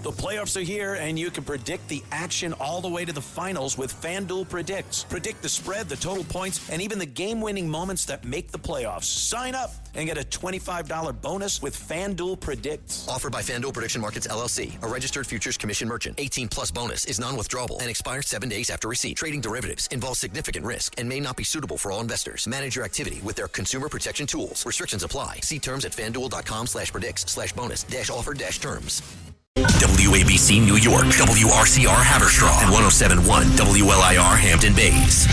The playoffs are here, and you can predict the action all the way to the finals with FanDuel Predicts. Predict the spread, the total points, and even the game-winning moments that make the playoffs. Sign up and get a $25 bonus with FanDuel Predicts. Offered by FanDuel Prediction Markets, LLC, a registered futures commission merchant. 18-plus bonus is non-withdrawable and expires 7 days after receipt. Trading derivatives involves significant risk and may not be suitable for all investors. Manage your activity with their consumer protection tools. Restrictions apply. See terms at FanDuel.com/predicts/bonus-offer-terms. WABC New York, WRCR Haverstraw, and 107.1 WLIR Hampton Bays.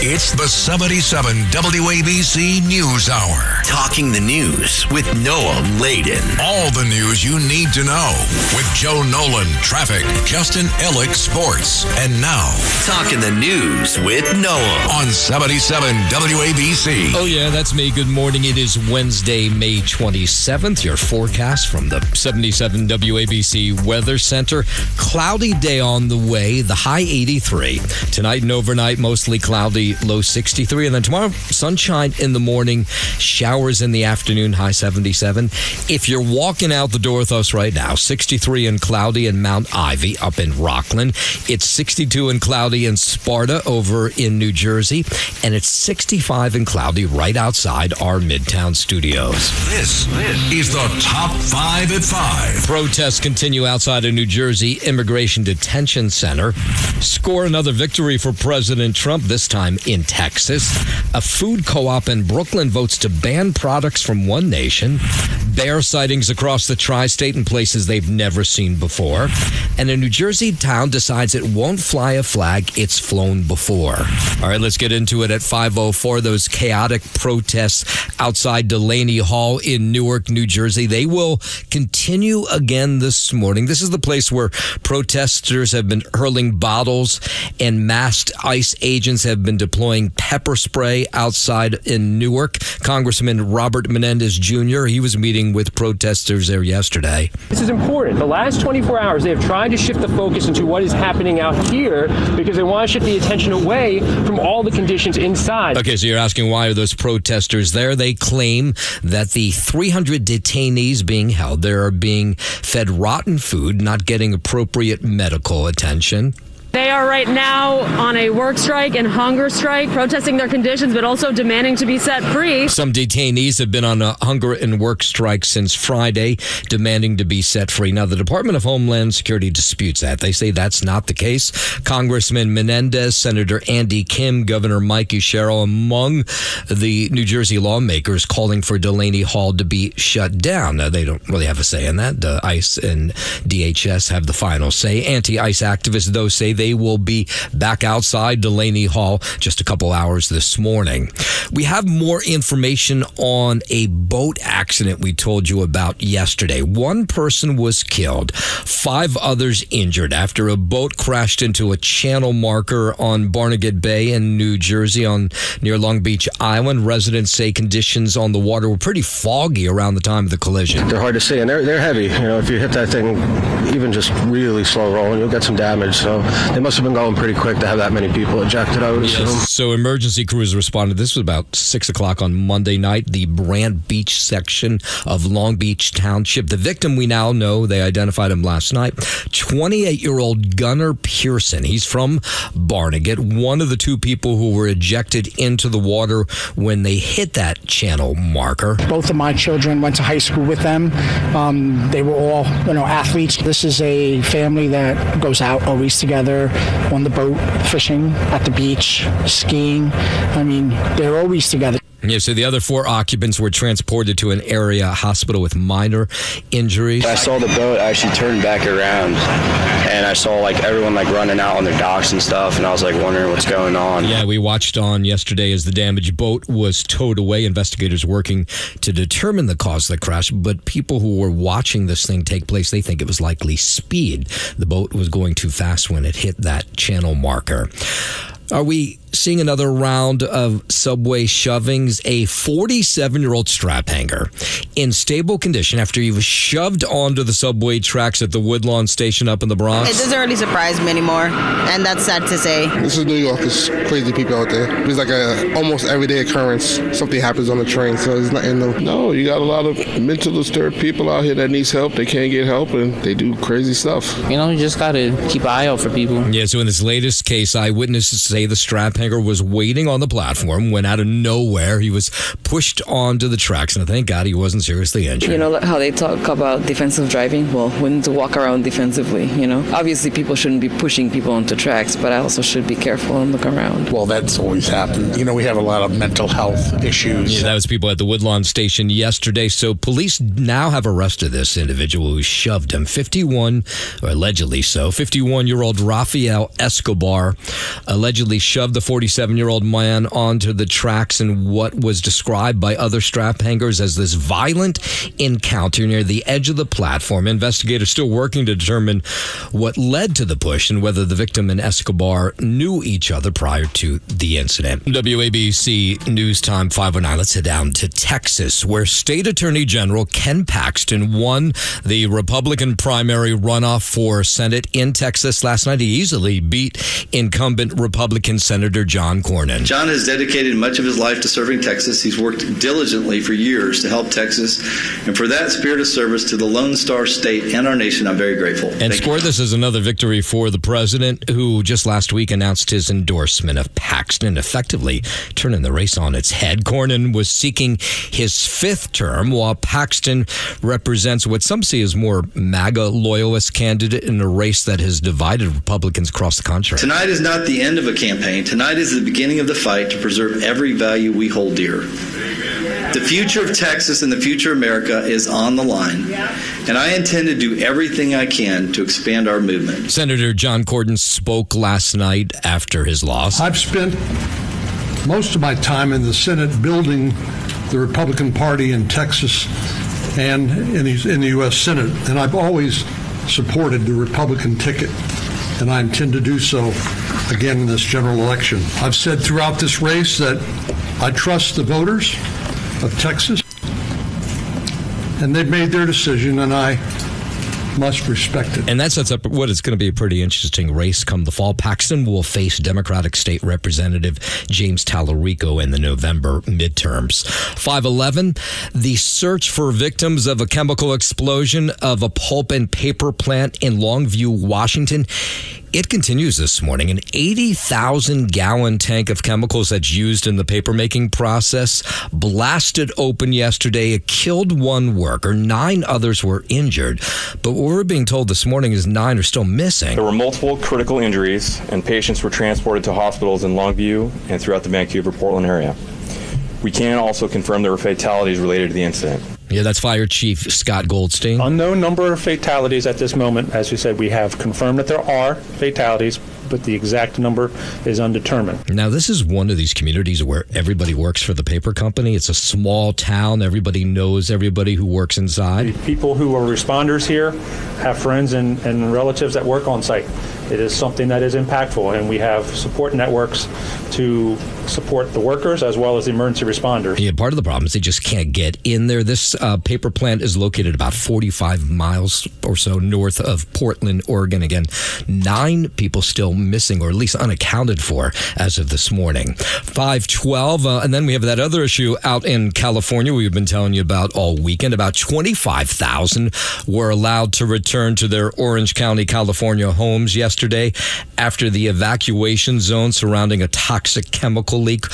It's the 77 WABC News Hour. Talking the news with Noah Layden. All the news you need to know with Joe Nolan, traffic, Justin Ellick, sports. And now, Talking the news with Noah on 77 WABC. Oh, yeah, that's me. Good morning. It is Wednesday, May 27th. Your forecast from the 77 WABC Weather Center. Cloudy day on the way, the high 83. Tonight and overnight, mostly cloudy, low 63. And then tomorrow, sunshine in the morning, showers in the afternoon, high 77. If you're walking out the door with us right now, 63 and cloudy in Mount Ivy up in Rockland. It's 62 and cloudy in Sparta over in New Jersey. And it's 65 and cloudy right outside our Midtown studios. This is the Top 5 at 5. Protests continue outside of New Jersey Immigration Detention Center. Score another victory for President Trump, this time in Texas. A food co-op in Brooklyn votes to ban products from one nation. Bear sightings across the tri-state in places they've never seen before. And a New Jersey town decides it won't fly a flag it's flown before. All right, let's get into it at 5:04. Those chaotic protests outside Delaney Hall in Newark, New Jersey, they will continue again this morning. This is the place where protesters have been hurling bottles and masked ICE agents have been deploying pepper spray outside in Newark. Congressman Robert Menendez Jr., he was meeting with protesters there yesterday. This is important. The last 24 hours, they have tried to shift the focus into what is happening out here because they want to shift the attention away from all the conditions inside. Okay, so you're asking why are those protesters there? They claim that the 300 detainees being held there are being fed rotten food, not getting appropriate medical attention. They are right now on a work strike and hunger strike, protesting their conditions, but also demanding to be set free. Some detainees have been on a hunger and work strike since Friday, demanding to be set free. Now, the Department of Homeland Security disputes that. They say that's not the case. Congressman Menendez, Senator Andy Kim, Governor Mike Sherrill, among the New Jersey lawmakers calling for Delaney Hall to be shut down. Now, they don't really have a say in that. The ICE and DHS have the final say. Anti-ICE activists, though, say they will be back outside Delaney Hall just a couple hours this morning. We have more information on a boat accident we told you about yesterday. One person was killed, 5 others injured after a boat crashed into a channel marker on Barnegat Bay in New Jersey near Long Beach Island. Residents say conditions on the water were pretty foggy around the time of the collision. They're hard to see, and they're heavy. You know, if you hit that thing, even just really slow rolling, you'll get some damage. So they must have been going pretty quick to have that many people ejected, I would assume. So emergency crews responded. This was about 6 o'clock on Monday night, the Brant Beach section of Long Beach Township. The victim, we now know, they identified him last night, 28-year-old Gunnar Pearson. He's from Barnegat, one of the 2 people who were ejected into the water when they hit that channel marker. Both of my children went to high school with them. They were all, athletes. This is a family that goes out always together on the boat, fishing, at the beach, skiing. I mean, they're always together. Yeah, so the other 4 occupants were transported to an area hospital with minor injuries. I saw the boat actually turn back around, and I saw everyone running out on their docks and stuff, and I was wondering what's going on. Yeah, we watched on yesterday as the damaged boat was towed away. Investigators working to determine the cause of the crash, but people who were watching this thing take place, they think it was likely speed. The boat was going too fast when it hit that channel marker. Are we seeing another round of subway shovings. A 47-year-old strap hanger in stable condition after he was shoved onto the subway tracks at the Woodlawn station up in the Bronx. It doesn't really surprise me anymore, and that's sad to say. This is New York. There's crazy people out there. It's like a almost everyday occurrence. Something happens on the train, so there's nothing new. No, you got a lot of mentally disturbed people out here that needs help. They can't get help, and they do crazy stuff. You just got to keep an eye out for people. Yeah, so in this latest case, eyewitnesses say the strap hanger was waiting on the platform when out of nowhere he was pushed onto the tracks, and thank God he wasn't seriously injured. You know how they talk about defensive driving? Well, we need to walk around defensively, Obviously, people shouldn't be pushing people onto tracks, but I also should be careful and look around. Well, that's always happened. We have a lot of mental health issues. Yeah, that was people at the Woodlawn station yesterday. So police now have arrested this individual who shoved him. 51-year-old Rafael Escobar allegedly shoved the 47-year-old man onto the tracks in what was described by other strap hangers as this violent encounter near the edge of the platform. Investigators still working to determine what led to the push and whether the victim and Escobar knew each other prior to the incident. WABC News Time 509. Let's head down to Texas, where State Attorney General Ken Paxton won the Republican primary runoff for Senate in Texas last night. He easily beat incumbent Republican Senator John Cornyn. John has dedicated much of his life to serving Texas. He's worked diligently for years to help Texas, and for that spirit of service to the Lone Star State and our nation, I'm very grateful. And score this as another victory for the president, who just last week announced his endorsement of Paxton, effectively turning the race on its head. Cornyn was seeking his fifth term, while Paxton represents what some see as more MAGA loyalist candidate in a race that has divided Republicans across the country. Tonight is not the end of a campaign. Tonight is the beginning of the fight to preserve every value we hold dear. The future of Texas and the future of America is on the line, and I intend to do everything I can to expand our movement. Senator John Cornyn spoke last night after his loss. I've spent most of my time in the Senate building the Republican Party in Texas and in the U.S. Senate, and I've always supported the Republican ticket, and I intend to do so again in this general election. I've said throughout this race that I trust the voters of Texas, and they've made their decision, and I must respect it. And that sets up what is going to be a pretty interesting race come the fall. Paxton will face Democratic State Representative James Tallarico in the November midterms. 511, the search for victims of a chemical explosion of a pulp and paper plant in Longview, Washington. It continues this morning. An 80,000-gallon tank of chemicals that's used in the paper-making process blasted open yesterday. It killed one worker. 9 others were injured. But what we're being told this morning is 9 are still missing. There were multiple critical injuries, and patients were transported to hospitals in Longview and throughout the Vancouver-Portland area. We can also confirm there were fatalities related to the incident. Yeah, that's Fire Chief Scott Goldstein. Unknown number of fatalities at this moment. As we said, we have confirmed that there are fatalities, but the exact number is undetermined. Now, this is one of these communities where everybody works for the paper company. It's a small town. Everybody knows everybody who works inside. The people who are responders here have friends and relatives that work on site. It is something that is impactful, and we have support networks to support the workers as well as the emergency responders. Yeah, part of the problem is they just can't get in there. This paper plant is located about 45 miles or so north of Portland, Oregon. Again, 9 people still missing, or at least unaccounted for as of this morning. 512, and then we have that other issue out in California we've been telling you about all weekend. About 25,000 were allowed to return to their Orange County, California homes yesterday after the evacuation zone surrounding a toxic chemical leak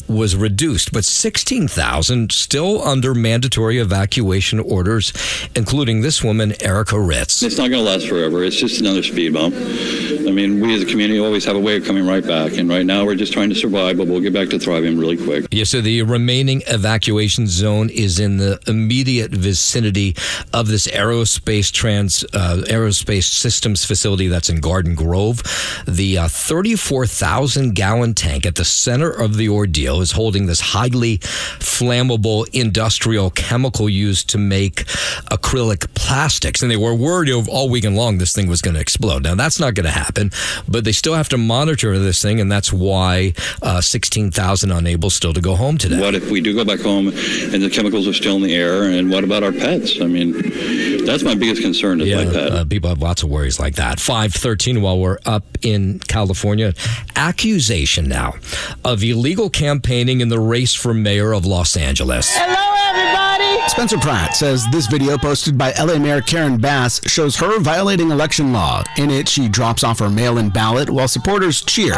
was reduced. But 16,000 still under mandatory evacuation orders, including this woman, Erica Ritz. It's not going to last forever. It's just another speed bump. I mean, we as a community always have a way of coming right back. And right now we're just trying to survive, but we'll get back to thriving really quick. Yeah, so the remaining evacuation zone is in the immediate vicinity of this aerospace systems facility that's in Garden Grove. The 34,000-gallon tank at the center of the ordeal is holding this highly flammable industrial chemical used to make acrylic plastics. And they were worried all weekend long this thing was going to explode. Now, that's not going to happen. happen. But they still have to monitor this thing, and that's why 16,000 unable still to go home today. What if we do go back home and the chemicals are still in the air? And what about our pets? I mean, that's my biggest concern is my pet. People have lots of worries like that. 5:13 while we're up in California. Accusation now of illegal campaigning in the race for mayor of Los Angeles. Hello, everybody! Spencer Pratt says this video posted by LA Mayor Karen Bass shows her violating election law. In it, she drops off her mail-in ballot while supporters cheer.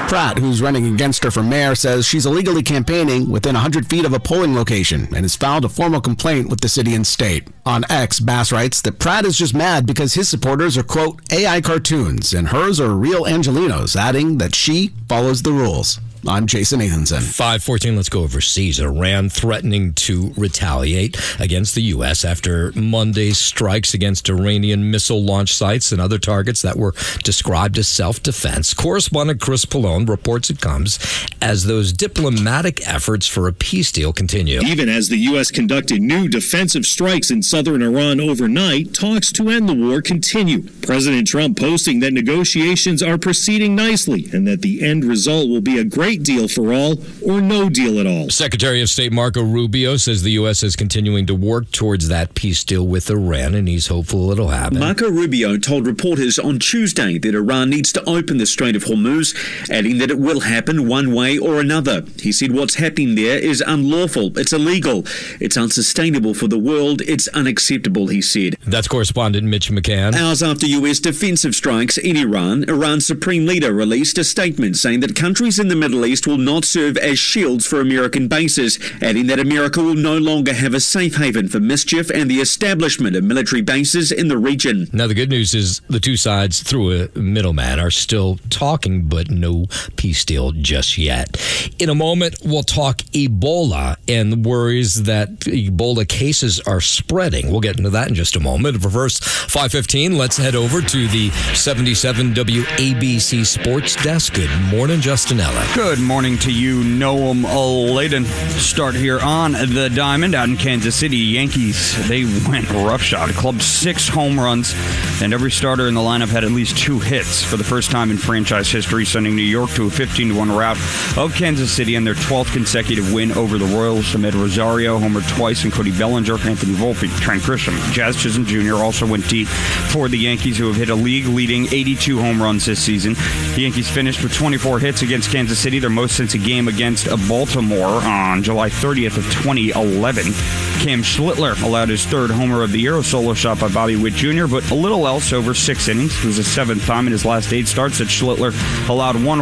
Pratt, who's running against her for mayor, says she's illegally campaigning within 100 feet of a polling location and has filed a formal complaint with the city and state. On X, Bass writes that Pratt is just mad because his supporters are, quote, AI cartoons and hers are real Angelinos, adding that she follows the rules. I'm Jason Nathanson. 5:14, let's go overseas. Iran threatening to retaliate against the U.S. after Monday's strikes against Iranian missile launch sites and other targets that were described as self-defense. Correspondent Chris Pallone reports it comes as those diplomatic efforts for a peace deal continue. Even as the U.S. conducted new defensive strikes in southern Iran overnight, talks to end the war continue. President Trump posting that negotiations are proceeding nicely and that the end result will be a great deal for all or no deal at all. Secretary of State Marco Rubio says the U.S. is continuing to work towards that peace deal with Iran, and he's hopeful it'll happen. Marco Rubio told reporters on Tuesday that Iran needs to open the Strait of Hormuz, adding that it will happen one way or another. He said what's happening there is unlawful, it's illegal, it's unsustainable for the world, it's unacceptable, he said. That's correspondent Mitch McCann. Hours after U.S. defensive strikes in Iran, Iran's supreme leader released a statement saying that countries in the Middle East will not serve as shields for American bases, adding that America will no longer have a safe haven for mischief and the establishment of military bases in the region. Now, the good news is the two sides, through a middleman, are still talking, but no peace deal just yet. In a moment, we'll talk Ebola and the worries that Ebola cases are spreading. We'll get into that in just a moment. But first, 5:15, let's head over to the 77 WABC Sports Desk. Good morning, Justin Ella. Good morning to you, Noam Layden. Start here on the Diamond out in Kansas City. Yankees, they went roughshod. Club's 6 home runs, and every starter in the lineup had at least 2 hits for the first time in franchise history, sending New York to a 15-1 rout of Kansas City and their 12th consecutive win over the Royals. Amid Rosario homered twice, and Cody Bellinger, Anthony Volpe, Trent Grisham, Jazz Chisholm Jr. also went deep for the Yankees, who have hit a league-leading 82 home runs this season. The Yankees finished with 24 hits against Kansas City, their most since a game against Baltimore on July 30th of 2011. Cam Schlittler allowed his 3rd homer of the year, a solo shot by Bobby Witt Jr., but a little else over 6 innings. It was the 7th time in his last 8 starts that Schlittler allowed one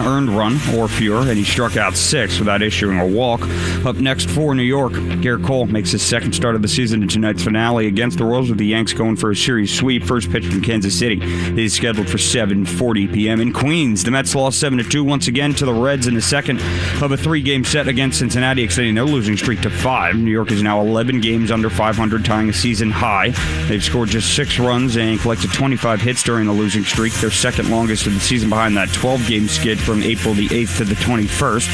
earned run or fewer, and he struck out 6 without issuing a walk. Up next for New York, Garrett Cole makes his 2nd start of the season in tonight's finale against the Royals, with the Yanks going for a series sweep. First pitch from Kansas City is scheduled for 7:40 p.m. in Queens. The Mets lost 7-2 once again to the Reds in the second of a 3-game set against Cincinnati, extending their losing streak to 5. New York is now 11 games under 500, tying a season high. They've scored just 6 runs and collected 25 hits during the losing streak, their second longest of the season behind that 12-game skid from April the 8th to the 21st.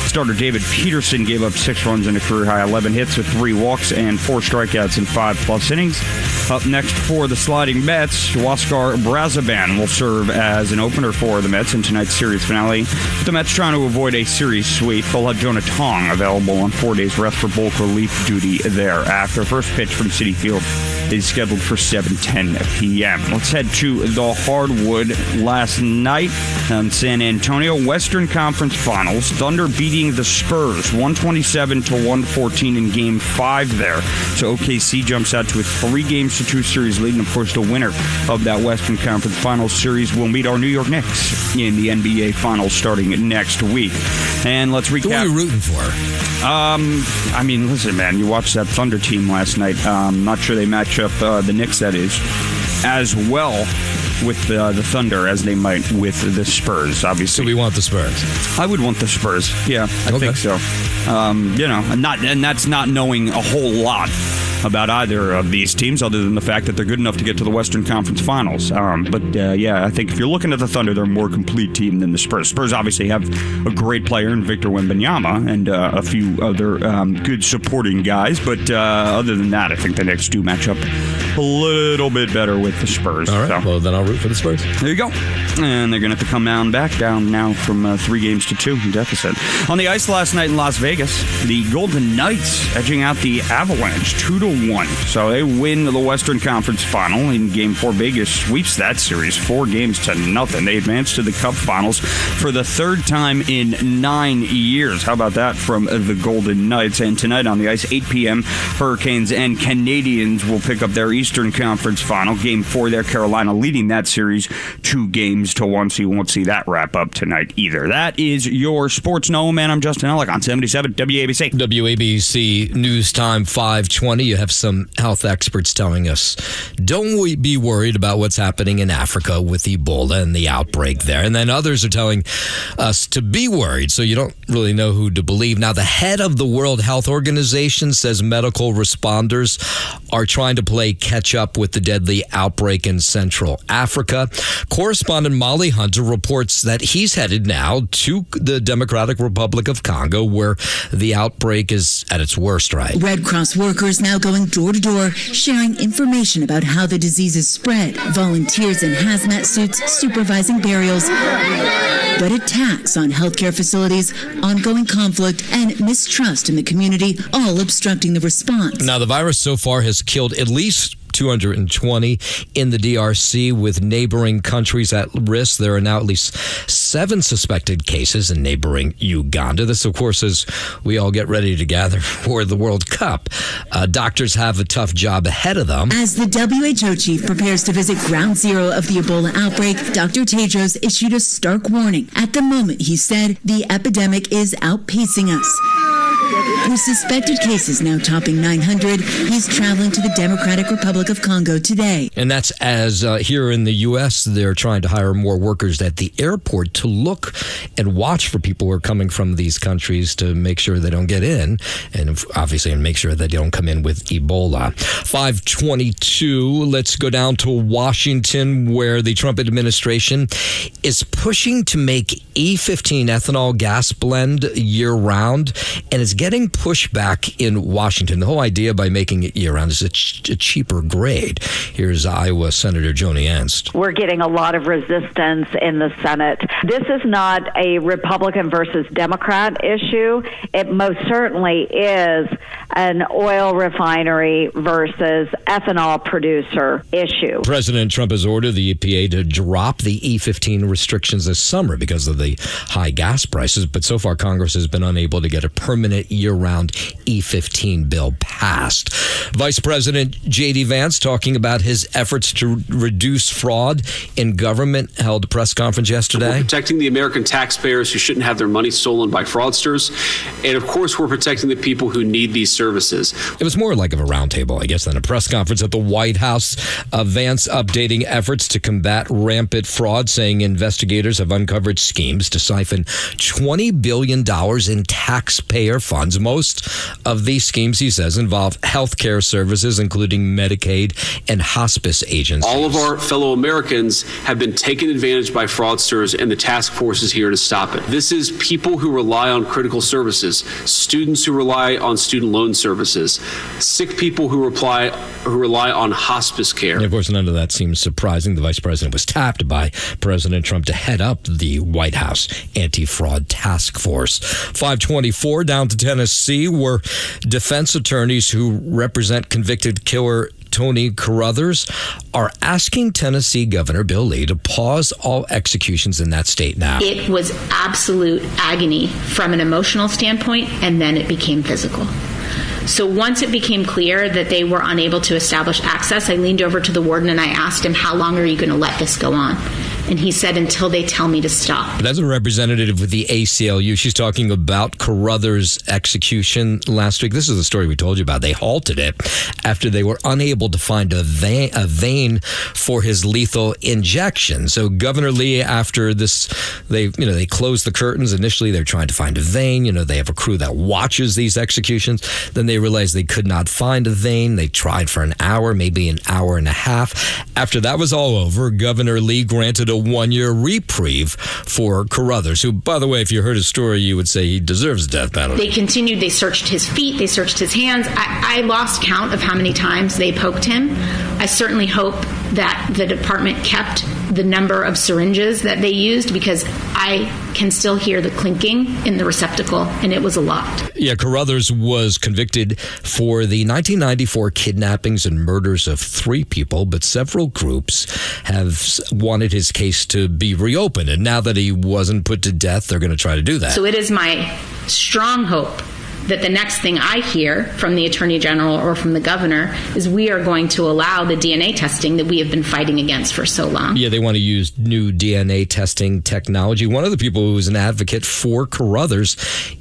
Starter David Peterson gave up 6 runs and a career-high 11 hits with 3 walks and 4 strikeouts in 5+ innings. Up next for the Sliding Mets, Huascar Brazoban will serve as an opener for the Mets in tonight's series finale. The Mets trying to avoid a series sweep. They'll have Jonah Tong available on 4 days rest for bulk relief duty thereafter. First pitch from Citi Field is scheduled for 7:10 p.m. Let's head to the hardwood. Last night in San Antonio, Western Conference Finals, Thunder beating the Spurs 127-114 in Game 5 there. So OKC jumps out to a 3-2 series lead, and of course the winner of that Western Conference Finals series will meet our New York Knicks in the NBA Finals starting next week. And let's recap. Who are you rooting for? I mean, listen, man, you watched that Thunder team last night. Not sure they match up the Knicks, that is, as well with the Thunder as they might with the Spurs, obviously. So we want the Spurs. I would want the Spurs. Yeah, I think so. And that's not knowing a whole lot about either of these teams other than the fact that they're good enough to get to the Western Conference Finals. I think if you're looking at the Thunder, they're a more complete team than the Spurs. Spurs obviously have a great player in Victor Wembanyama and a few other good supporting guys, but other than that, I think the Knicks do match up a little bit better with the Spurs. All right, well, then I'll root for the Spurs. There you go. And they're going to have to come down now from 3 games to 2 in deficit. On the ice last night in Las Vegas, the Golden Knights edging out the Avalanche 2-1. So they win the Western Conference Final in Game 4. Vegas sweeps that series 4-0. They advance to the Cup Finals for the 3rd time in 9 years. How about that from the Golden Knights? And tonight on the ice, 8 p.m., Hurricanes and Canadiens will pick up their Eastern Conference Final. Game 4 there, Carolina leading that series 2-1, so you won't see that wrap up tonight either. That is your Sports Know, man. I'm Justin Ellick on 77 WABC. WABC News Time 520. You have some health experts telling us, don't we be worried about what's happening in Africa with Ebola and the outbreak there. And then others are telling us to be worried, so you don't really know who to believe. Now, the head of the World Health Organization says medical responders are trying to play catch up with the deadly outbreak in Central Africa. Correspondent Molly Hunter reports that he's headed now to the Democratic Republic of Congo, where the outbreak is at its worst, right? Red Cross workers now going door to door, sharing information about how the disease is spread. Volunteers in hazmat suits supervising burials. But attacks on healthcare facilities, ongoing conflict, and mistrust in the community, all obstructing the response. Now, the virus so far has killed at least 220 in the DRC, with neighboring countries at risk. There are now at least 7 suspected cases in neighboring Uganda. This, of course, as we all get ready to gather for the World Cup. Doctors have a tough job ahead of them. As the WHO chief prepares to visit ground zero of the Ebola outbreak, Dr. Tedros issued a stark warning. At the moment, he said, the epidemic is outpacing us. With suspected cases now topping 900, he's traveling to the Democratic Republic of Congo today. And that's as here in the U.S., they're trying to hire more workers at the airport to look and watch for people who are coming from these countries to make sure they don't get in, and obviously make sure that they don't come in with Ebola. 522, let's go down to Washington, where the Trump administration is pushing to make E15 ethanol gas blend year-round, and it's getting pushback in Washington. The whole idea by making it year-round is a cheaper grade. Here's Iowa Senator Joni Ernst. We're getting a lot of resistance in the Senate. This is not a Republican versus Democrat issue. It most certainly is an oil refinery versus ethanol producer issue. President Trump has ordered the EPA to drop the E15 restrictions this summer because of the high gas prices, but so far Congress has been unable to get a permanent year-round E15 bill passed. Vice President J.D. Vance talking about his efforts to reduce fraud in government, held a press conference yesterday. We're protecting the American taxpayers who shouldn't have their money stolen by fraudsters. And of course, we're protecting the people who need these services. It was more like of a roundtable, I guess, than a press conference at the White House. Vance updating efforts to combat rampant fraud, saying investigators have uncovered schemes to siphon $20 billion in taxpayer funds. Most of these schemes, he says, involve healthcare services, including Medicaid and hospice agencies. All of our fellow Americans have been taken advantage by fraudsters, and the task force is here to stop it. This is people who rely on critical services, students who rely on student loan services, sick people who rely on hospice care. And of course, none of that seems surprising. The vice president was tapped by President Trump to head up the White House anti-fraud task force. 524 down to Tennessee, where defense attorneys who represent convicted killer Tony Carruthers are asking Tennessee Governor Bill Lee to pause all executions in that state now. It was absolute agony from an emotional standpoint, and then it became physical. So once it became clear that they were unable to establish access, I leaned over to the warden and I asked him, how long are you going to let this go on? And he said, until they tell me to stop. That's a representative with the ACLU. She's talking about Carruthers' execution last week. This is the story we told you about. They halted it after they were unable to find a vein for his lethal injection. So Governor Lee, after this, they closed the curtains. Initially, they're trying to find a vein. They have a crew that watches these executions. Then they realized they could not find a vein. They tried for an hour, maybe an hour and a half. After that was all over, Governor Lee granted a 1-year reprieve for Carruthers, who, by the way, if you heard his story, you would say he deserves the death penalty. They continued. They searched his feet. They searched his hands. I lost count of how many times they poked him. I certainly hope that the department kept the number of syringes that they used, because I can still hear the clinking in the receptacle, and it was a lot. Yeah, Carruthers was convicted for the 1994 kidnappings and murders of 3 people, but several groups have wanted his case to be reopened. And now that he wasn't put to death, they're going to try to do that. So it is my strong hope that the next thing I hear from the Attorney General or from the governor is we are going to allow the DNA testing that we have been fighting against for so long. Yeah, they want to use new DNA testing technology. One of the people who is an advocate for Carruthers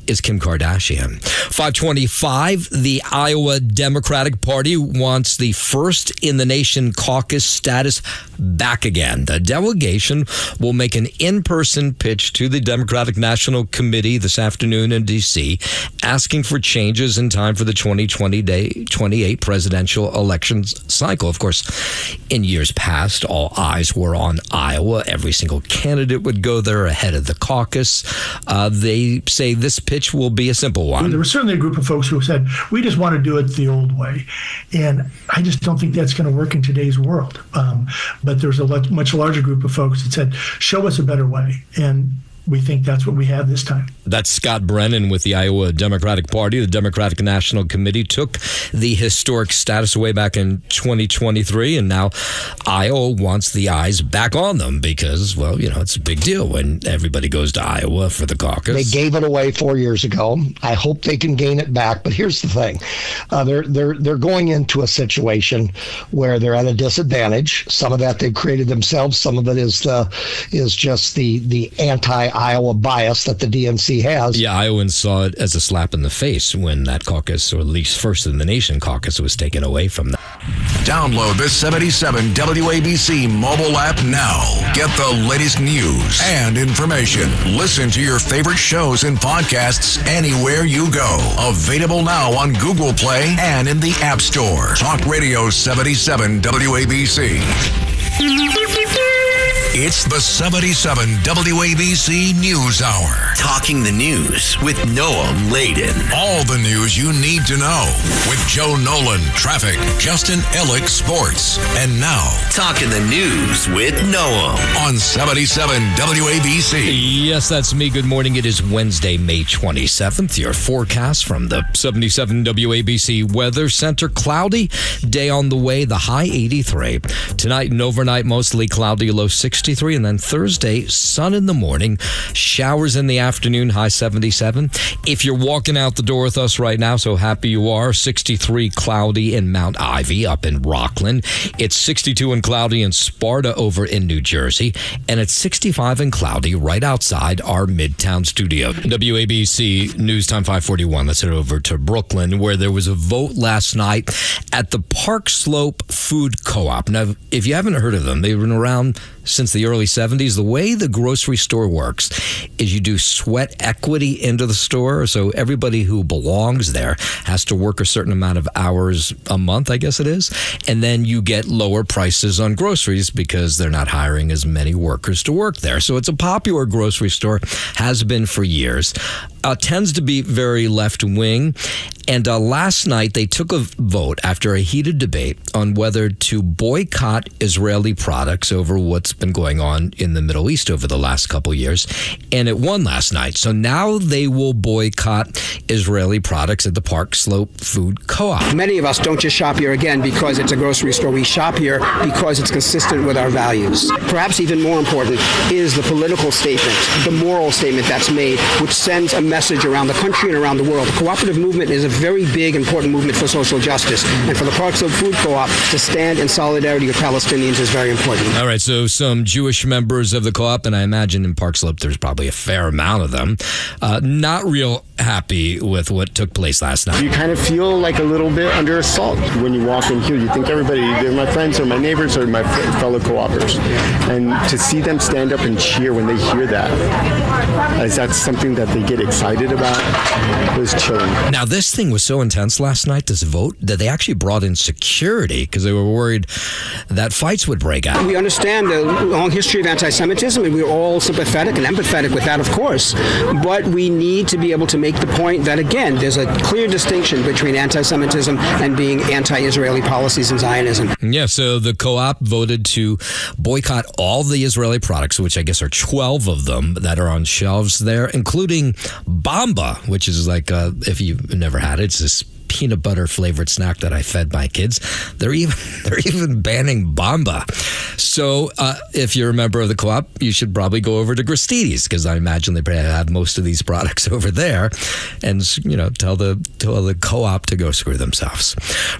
is Kim Kardashian. 525, the Iowa Democratic Party wants the first-in-the-nation caucus status back again. The delegation will make an in-person pitch to the Democratic National Committee this afternoon in D.C., asking for changes in time for the 2028 presidential elections cycle. Of course, in years past, all eyes were on Iowa. Every single candidate would go there ahead of the caucus. They say this pitch will be a simple one. There was certainly a group of folks who said, we just want to do it the old way. And I just don't think that's going to work in today's world. But there's a much larger group of folks that said, show us a better way. And we think that's what we have this time. That's Scott Brennan with the Iowa Democratic Party. The Democratic National Committee took the historic status away back in 2023, and now Iowa wants the eyes back on them because, well, it's a big deal when everybody goes to Iowa for the caucus. They gave it away 4 years ago. I hope they can gain it back. But here's the thing. They're going into a situation where they're at a disadvantage. Some of that they've created themselves. Some of it is just the anti-Iowa bias that the DNC has. Yeah, Iowans saw it as a slap in the face when that caucus, or at least First in the Nation caucus, was taken away from them. Download the 77 WABC mobile app now. Get the latest news and information. Listen to your favorite shows and podcasts anywhere you go. Available now on Google Play and in the App Store. Talk Radio 77 WABC. It's the 77 WABC News Hour. Talking the news with Noam Laden. All the news you need to know with Joe Nolan, traffic, Justin Ellick, sports. And now, Talking the news with Noam on 77 WABC. Yes, that's me. Good morning. It is Wednesday, May 27th. Your forecast from the 77 WABC Weather Center. Cloudy, day on the way, the high 83. Tonight and overnight, mostly cloudy, low 63. And then Thursday, sun in the morning, showers in the afternoon, high 77. If you're walking out the door with us right now, so happy you are, 63 cloudy in Mount Ivy up in Rockland. It's 62 and cloudy in Sparta over in New Jersey. And it's 65 and cloudy right outside our Midtown studio. WABC News Time 541. Let's head over to Brooklyn, where there was a vote last night at the Park Slope Food Co-op. Now, if you haven't heard of them, they've been around since the early 70s. The way the grocery store works is you do sweat equity into the store. So everybody who belongs there has to work a certain amount of hours a month, I guess it is. And then you get lower prices on groceries because they're not hiring as many workers to work there. So it's a popular grocery store, has been for years. Tends to be very left-wing. And last night, they took a vote after a heated debate on whether to boycott Israeli products over what's been going on in the Middle East over the last couple years. And it won last night. So now they will boycott Israeli products at the Park Slope Food Co-op. Many of us don't just shop here, again, because it's a grocery store. We shop here because it's consistent with our values. Perhaps even more important is the political statement, the moral statement that's made, which sends a message around the country and around the world. The cooperative movement is a very big, important movement for social justice. And for the Brooklyn Food Coop to stand in solidarity with Palestinians is very important. All right, so some Jewish members of the co-op, and I imagine in Park Slope there's probably a fair amount of them, not real happy with what took place last night. You kind of feel like a little bit under assault when you walk in here. You think everybody, they're my friends or my neighbors or my fellow co-opers. And to see them stand up and cheer when they hear that, is that something that they get excited about? It was chilling. Now, this thing was so intense last night, this vote, that they actually brought in security because they were worried that fights would break out. We understand the long history of anti-Semitism, and we're all sympathetic and empathetic with that, of course. But we need to be able to make the point that, again, there's a clear distinction between anti-Semitism and being anti-Israeli policies and Zionism. Yeah, so the co-op voted to boycott all the Israeli products, which I guess are 12 of them that are on shelves there, including Bamba, which is like, if you've never had it, it's this peanut butter flavored snack that I fed my kids. They're even banning Bamba. So if you're a member of the co-op, you should probably go over to Gristides, because I imagine they probably have most of these products over there, and tell the co-op to go screw themselves.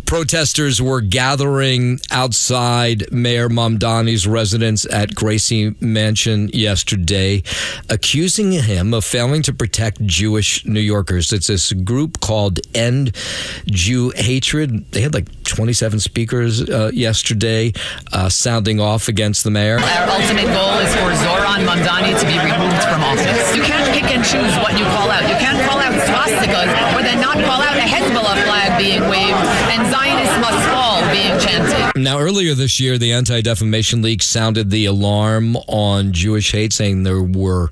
Protesters were gathering outside Mayor Mamdani's residence at Gracie Mansion yesterday, accusing him of failing to protect Jewish New Yorkers. It's this group called End Jew Hatred. They had like 27 speakers yesterday sounding off against the mayor. Our ultimate goal is for Zoran Mamdani to be removed from office. You can't pick and choose what you call out. You can't call out swastikas, but then not call out a Hezbollah flag being waved and Zionists must fall being chanted. Now, earlier this year, the Anti-Defamation League sounded the alarm on Jewish hate, saying there were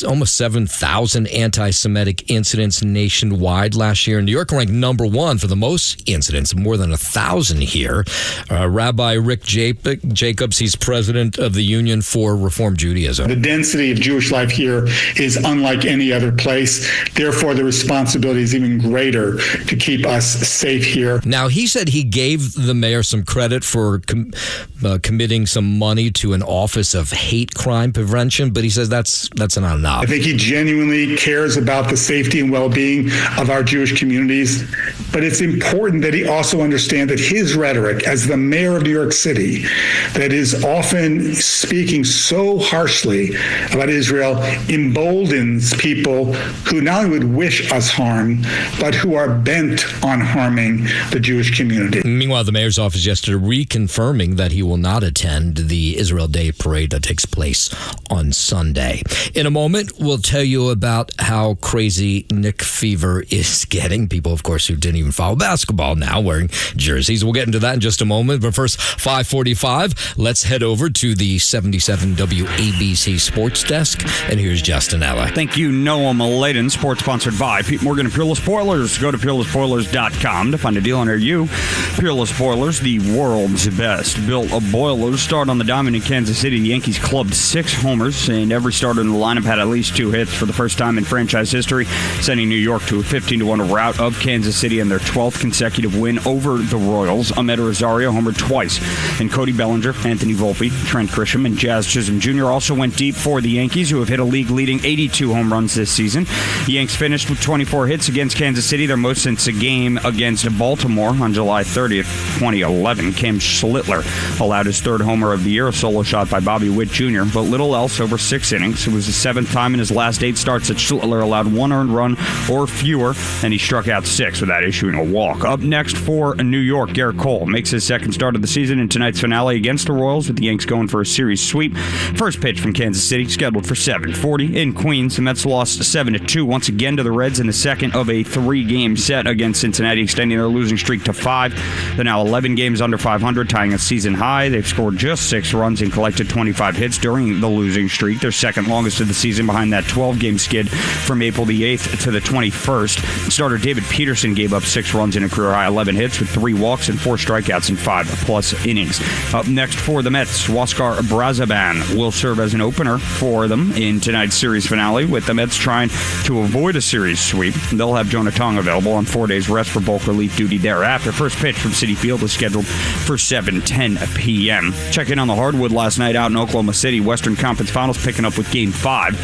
almost 7,000 anti-Semitic incidents nationwide last year. New York ranked number one for the most incidents, more than 1,000 here. Rabbi Rick Jacobs, he's president of the Union for Reform Judaism. The density of Jewish life here is unlike any other place. Therefore, the responsibility is even greater to keep us safe here. Now, he said he gave the mayor some credit for committing some money to an office of hate crime prevention, but he says that's not enough. I think he genuinely cares about the safety and well-being of our Jewish communities, but it's important that he also understand that his rhetoric as the mayor of New York City, that is often speaking so harshly about Israel, emboldens people who not only would wish us harm, but who are bent on harming the Jewish community. Meanwhile, the mayor's office yesterday reconfirming that he will not attend the Israel Day parade that takes place on Sunday. In a moment, we'll tell you about how crazy Nick Fever is getting. People, of course, who didn't even follow basketball now wearing jerseys. We'll get into that in just a moment. But first, 5:45, let's head over to the 77 WABC Sports Desk. And here's Justin Ella. Thank you, Noam Laden. Sports sponsored by Pete Morgan and Peerless Boilers. Go to peerlessboilers.com to find a deal near you. Peerless Boilers, the world's best built boilers. Start on the diamond in Kansas City. The Yankees clubbed 6 homers, and every starter in the lineup had at least 2 hits for the first time in franchise history, sending New York to a 15-1 rout of Kansas City and their 12th consecutive win over the Royals. Ahmed Rosario homered twice, and Cody Bellinger, Anthony Volpe, Trent Grisham, and Jazz Chisholm Jr. also went deep for the Yankees, who have hit a league-leading 82 home runs this season. The Yanks finished with 24 hits against Kansas City, their most since a game against Baltimore on July 30th, 2011. Cam Schlittler allowed his 3rd homer of the year, a solo shot by Bobby Witt Jr., but little else over 6 innings. It was the 7th time in his last 8 starts that Schlittler allowed 1 earned run or fewer, and he struck out 6 without issuing a walk. Up next for New York, Garrett Cole makes his 2nd start of the season in tonight's finale against the Royals, with the Yanks going for a series sweep. First pitch from Kansas City, scheduled for 7:40 in Queens. The Mets lost 7-2 once again to the Reds in the second of a 3-game set against Cincinnati, extending their losing streak to 5. They're now 11 games under 500, tying a season high. They've scored just 6 runs and collected 25 hits during the losing streak, their second longest of the season, behind that 12-game skid from April the 8th to the 21st. Starter David Peterson gave up 6 runs in a career-high 11 hits with 3 walks and 4 strikeouts in 5+ innings. Up next for the Mets. Huáscar Brazaban will serve as an opener for them in tonight's series finale, with the Mets trying to avoid a series sweep. They'll have Jonah Tong available on 4 days rest for bulk relief duty thereafter. First pitch from Citi Field is scheduled for 7:10 p.m. Checking on the hardwood last night out in Oklahoma City. Western Conference Finals picking up with Game 5.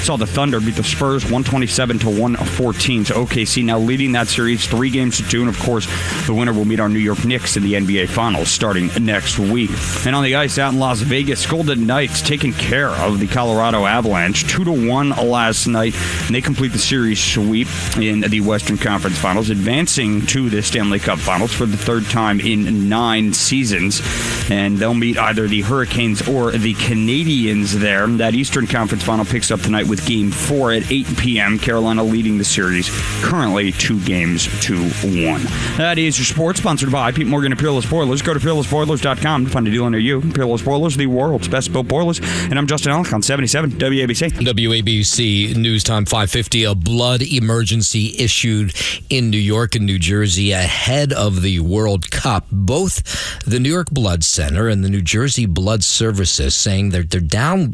Saw the Thunder beat the Spurs 127-114. So OKC now leading that series 3-2. And of course, the winner will meet our New York Knicks in the NBA Finals starting next week. And on the ice out in Las Vegas, Golden Knights taking care of the Colorado Avalanche 2-1 last night. And they complete the series sweep in the Western Conference Finals, advancing to the Stanley Cup Finals for the third time in 9 seasons. And they'll meet either the Hurricanes or the Canadiens there. That Eastern Conference Final picks up tonight with Game 4 at 8 p.m. Carolina leading the series, currently 2-1. That is your sports, sponsored by Pete Morgan and Peerless Boilers. Go to peerlessboilers.com to find a dealer near you. Peerless Boilers, the world's best built boilers. And I'm Justin Alec on 77 WABC. WABC News Time 5:50. A blood emergency issued in New York and New Jersey ahead of the World Cup. Both the New York Blood Center and the New Jersey Blood Services saying they're down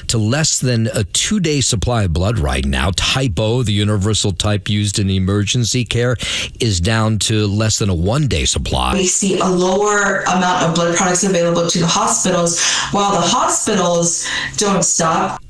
to less than a 2-day supply of blood right now. Type O, the universal type used in emergency care, is down to less than a 1-day supply. We see a lower amount of blood products available to the hospitals, while the hospitals don't stop.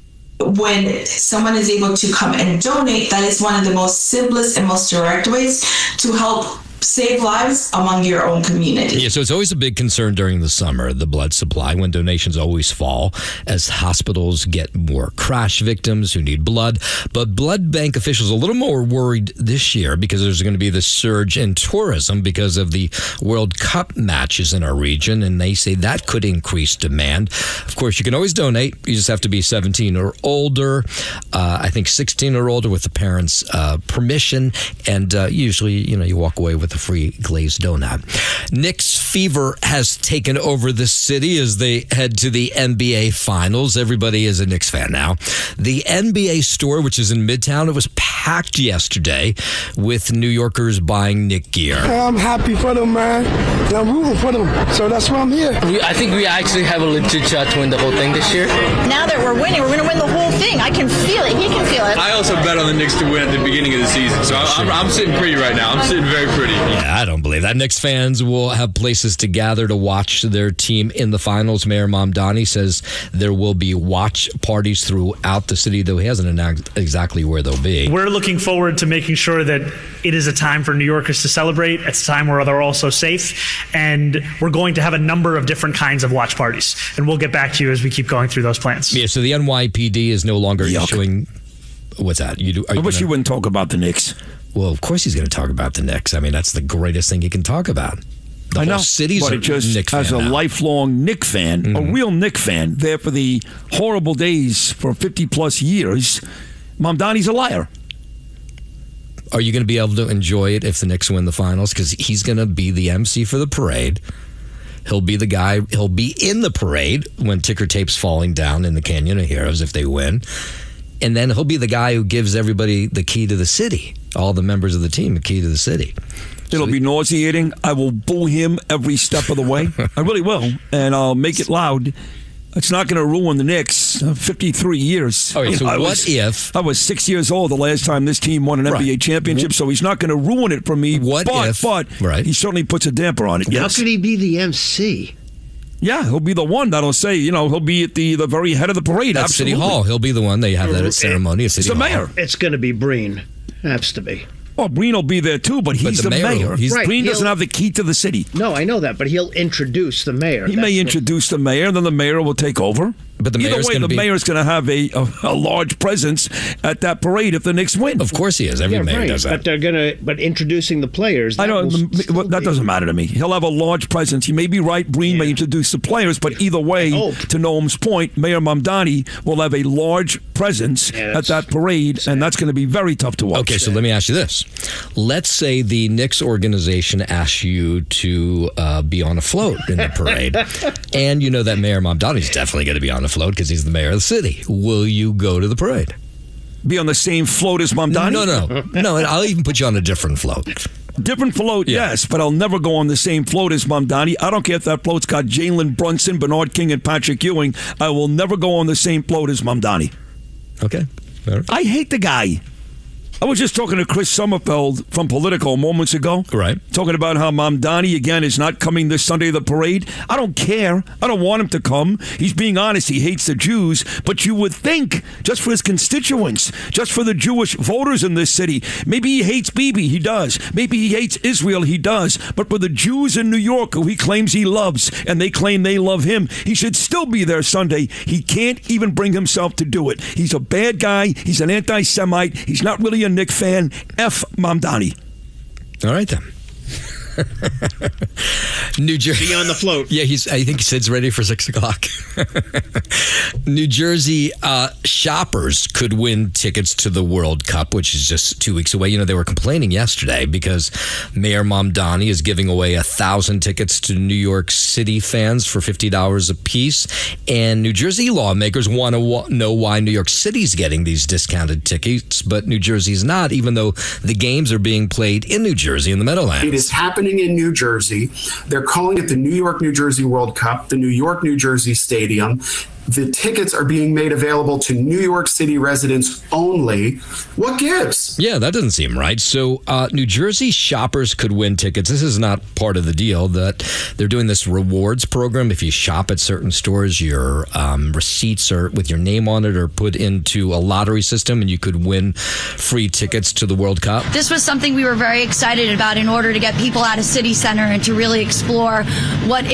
When someone is able to come and donate, that is one of the most simplest and most direct ways to help save lives among your own community. Yeah, so it's always a big concern during the summer, the blood supply, when donations always fall as hospitals get more crash victims who need blood. But blood bank officials are a little more worried this year because there's going to be this surge in tourism because of the World Cup matches in our region, and they say that could increase demand. Of course, you can always donate. You just have to be 17 or older. I think 16 or older with the parents' permission, and usually, you walk away with a free glazed donut. Knicks fever has taken over the city as they head to the NBA Finals. Everybody is a Knicks fan now. The NBA store, which is in Midtown, it was packed yesterday with New Yorkers buying Knick gear. I'm happy for them, man. And I'm rooting for them. So that's why I'm here. I think we actually have a legit shot to win the whole thing this year. Now that we're winning, we're going to win the whole thing. I can feel it. He can feel it. I also bet on the Knicks to win at the beginning of the season. So I'm sitting pretty right now. I'm sitting very pretty. Yeah, I don't believe that. Knicks fans will have places to gather to watch their team in the finals. Mayor Mamdani says there will be watch parties throughout the city, though he hasn't announced exactly where they'll be. We're looking forward to making sure that it is a time for New Yorkers to celebrate. It's a time where they're also safe, and we're going to have a number of different kinds of watch parties, and we'll get back to you as we keep going through those plans. Yeah, so the NYPD is no longer issuing... What's that? I wish you wouldn't talk about the Knicks. Well, of course he's going to talk about the Knicks. I mean, that's the greatest thing he can talk about. The whole city's a Knicks fan as a now. Lifelong Knick fan, a real Knick fan, there for the horrible days for 50-plus years, Mamdani's a liar. Are you going to be able to enjoy it if the Knicks win the finals? Because he's going to be the MC for the parade. He'll be the guy. He'll be in the parade when ticker tape's falling down in the Canyon of Heroes if they win. And then he'll be the guy who gives everybody the key to the city, all the members of the team, the key to the city. It'll be nauseating. I will boo him every step of the way. I really will. And I'll make it loud. It's not going to ruin the Knicks. 53 years. All right, so if... I was 6 years old the last time this team won an NBA championship, so he's not going to ruin it for me. But he certainly puts a damper on it. How could he be the MC? Yeah, he'll be the one that'll say, he'll be at the very head of the parade. At City Hall. He'll be the one. They have that ceremony at City Hall. It's the mayor. It's going to be Breen. Has to be. Well, Breen will be there too, but he's the mayor. Breen doesn't have the key to the city. No, I know that, but he'll introduce the mayor. He may introduce the mayor, then the mayor will take over. But the Either way, the mayor's going to have a large presence at that parade if the Knicks win. Of course he is. Every mayor does that. But introducing the players. That doesn't matter to me. He'll have a large presence. He may be right. Breen may introduce the players, but either way, to Noam's point, Mayor Mamdani will have a large presence at that parade, and that's going to be very tough to watch. Okay, so let me ask you this. Let's say the Knicks organization asks you to be on a float in the parade, and you know that Mayor Mamdani is definitely going to be on a float because he's the mayor of the city. Will you go to the parade? Be on the same float as Mamdani? No, and I'll even put you on a different float. Different float, yes, but I'll never go on the same float as Mamdani. I don't care if that float's got Jalen Brunson, Bernard King, and Patrick Ewing. I will never go on the same float as Mamdani. Okay. Right. I hate the guy. I was just talking to Chris Sommerfeld from Politico moments ago. Right. Talking about how Mamdani, again, is not coming this Sunday to the parade. I don't care. I don't want him to come. He's being honest. He hates the Jews. But you would think, just for his constituents, just for the Jewish voters in this city, maybe he hates Bibi. He does. Maybe he hates Israel. He does. But for the Jews in New York, who he claims he loves, and they claim they love him, he should still be there Sunday. He can't even bring himself to do it. He's a bad guy. He's an anti-Semite. He's not really a Knick fan. F. Mamdani. All right, then. New Jersey. Be on the float. Yeah, I think Sid's ready for 6 o'clock. New Jersey shoppers could win tickets to the World Cup, which is just 2 weeks away. You know, they were complaining yesterday because Mayor Mamdani is giving away 1,000 tickets to New York City fans for $50 a piece. And New Jersey lawmakers want to know why New York City's getting these discounted tickets, but New Jersey's not, even though the games are being played in New Jersey in the Meadowlands. It is happening in New Jersey. They're calling it the New Jersey World Cup, the New Jersey Stadium. The tickets are being made available to New York City residents only. What gives? Yeah, that doesn't seem right. So New Jersey shoppers could win tickets. This is not part of the deal. That they're doing this rewards program. If you shop at certain stores, your receipts are with your name on it are put into a lottery system, and you could win free tickets to the World Cup. This was something we were very excited about in order to get people out of City Center and to really explore what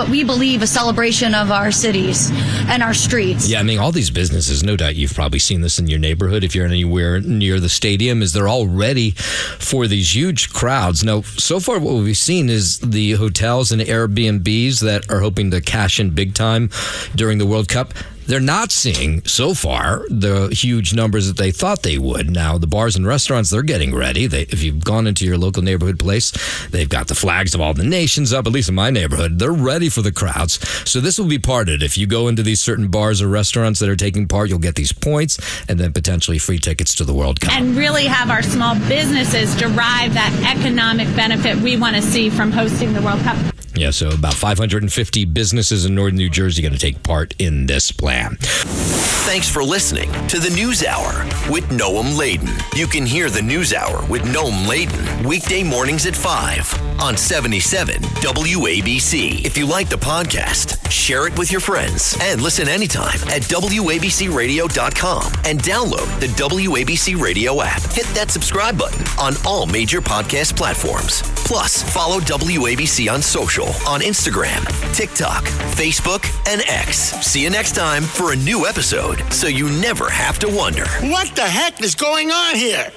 we believe a celebration of our cities and our streets. Yeah, I mean, all these businesses, no doubt you've probably seen this in your neighborhood if you're anywhere near the stadium, is they're all ready for these huge crowds. Now, so far what we've seen is the hotels and Airbnbs that are hoping to cash in big time during the World Cup. They're not seeing, so far, the huge numbers that they thought they would. Now, the bars and restaurants, they're getting ready. If you've gone into your local neighborhood place, they've got the flags of all the nations up, at least in my neighborhood. They're ready for the crowds. So this will be parted. If you go into these certain bars or restaurants that are taking part, you'll get these points and then potentially free tickets to the World Cup. And really have our small businesses derive that economic benefit we want to see from hosting the World Cup. Yeah, so about 550 businesses in northern New Jersey are going to take part in this plan. Thanks for listening to the News Hour with Noam Laden. You can hear the News Hour with Noam Laden weekday mornings at 5 on 77 WABC. If you like the podcast, share it with your friends and listen anytime at WABCRadio.com and download the WABC Radio app. Hit that subscribe button on all major podcast platforms. Plus, follow WABC on social on Instagram, TikTok, Facebook, and X. See you next time for a new episode, so you never have to wonder. What the heck is going on here?